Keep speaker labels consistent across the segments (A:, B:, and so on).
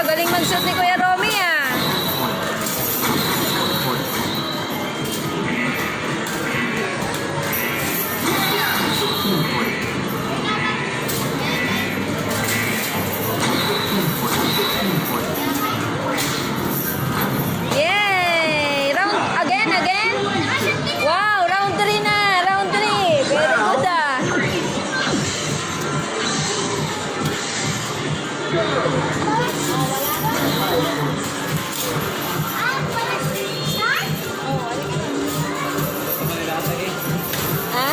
A: galing mag-shoot ni Kuya Romy ah. Yay! Round again. Wow, round 3 na. Round 3. Very good ah. Ha?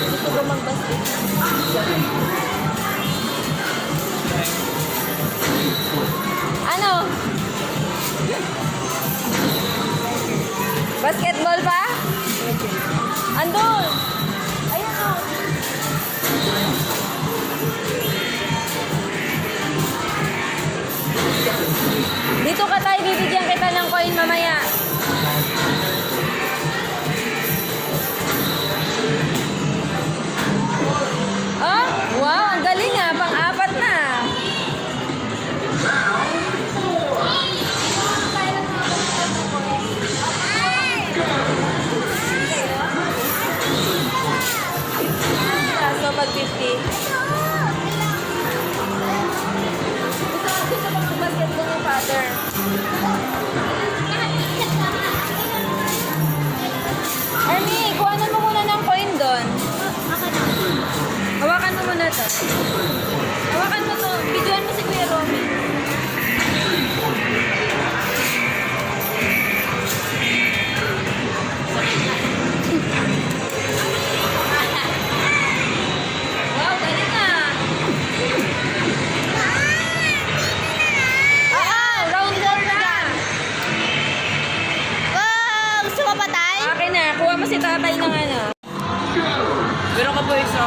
A: Gusto ko mag-basket. Ano? Basketball pa? Andun! Ayan o. Dito ka tayo, bibigyan kita ng coin mamaya. Oh, wow, ang galing ah, pang-apat na. So, pag 50. Gusto ko mag-basketball ng father. Ernie, kuhanan mo muna ng coin doon. Hawakan mo muna to. Hawakan mo to. Videoan mo si Kuya Romy. Wow, galing ah. Round 4 na.
B: Wow! Gusto mo patay?
A: Akin na, kuha mo si tatay ng ano.
C: Pero ka po isa.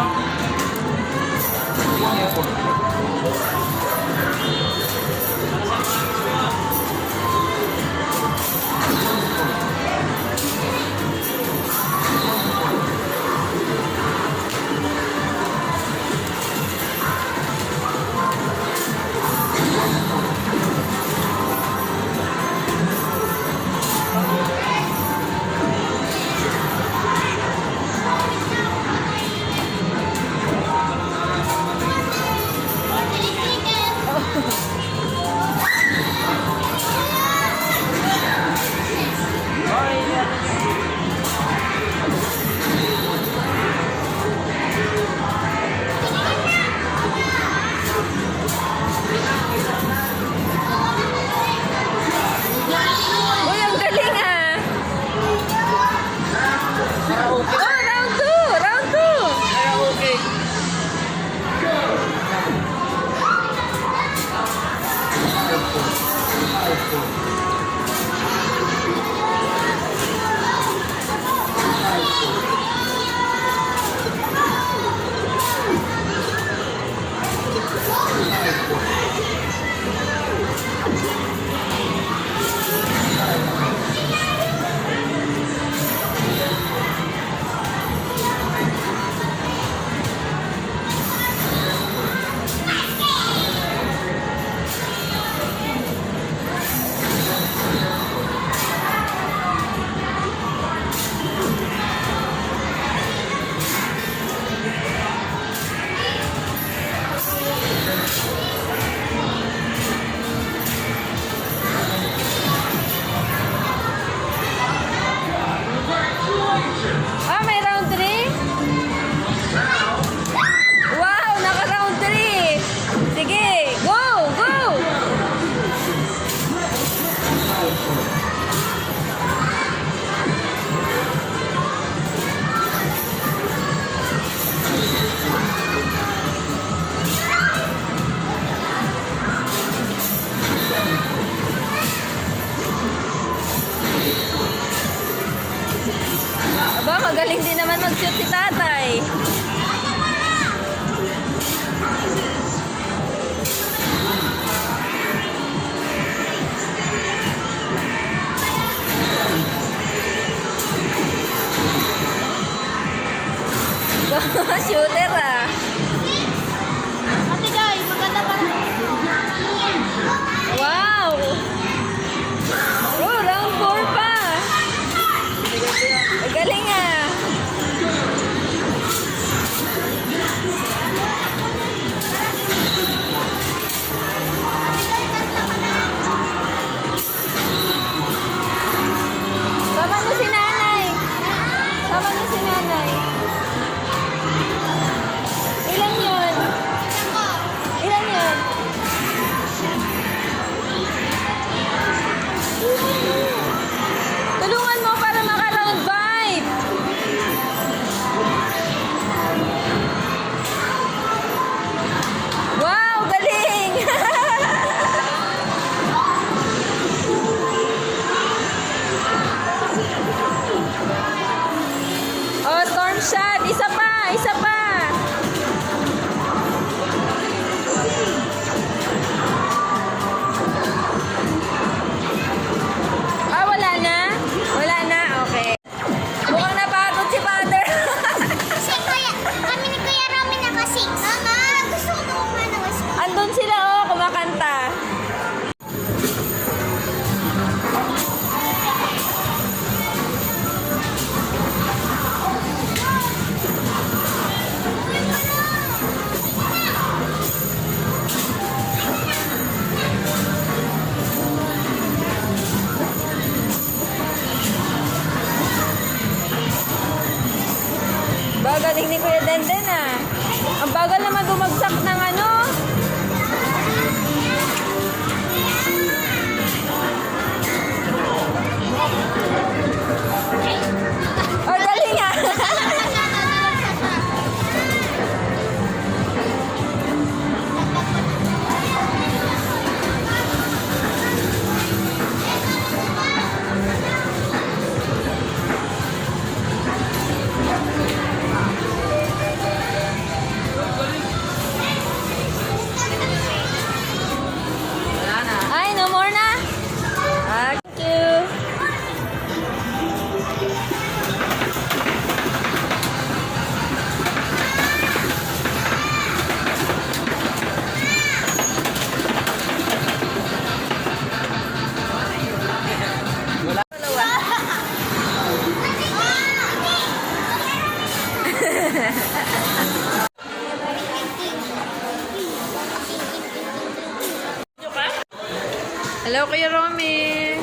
A: Hello, Kuya Romy.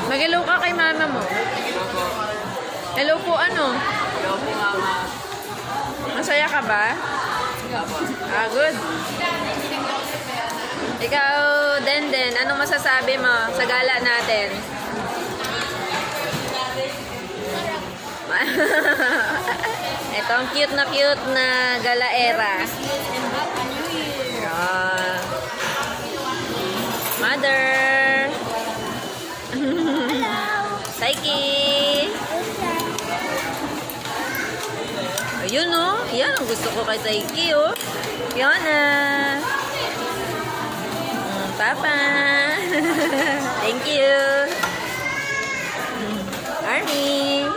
A: Mag-hello ka kay mama mo. Hello po, ano?
C: Hello po, mama.
A: Masaya ka ba? Ah, good. Ikaw, Denden, anong masasabi mo sa gala natin? Ito ang cute na galaera. Ah. Mother. Saiki. Ayun oh. Yan ang gusto ko kay Saiki oh. Yan na. Papa. Thank you. Army.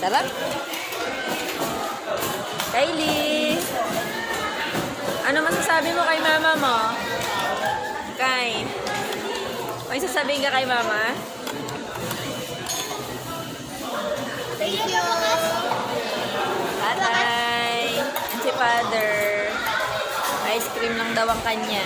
A: Sarap. Kylie. Ano masasabi mo kay mama mo? Kay. May sasabihin ka kay mama?
B: Thank you.
A: Tatay. Si father. Ice cream lang daw ang kanya.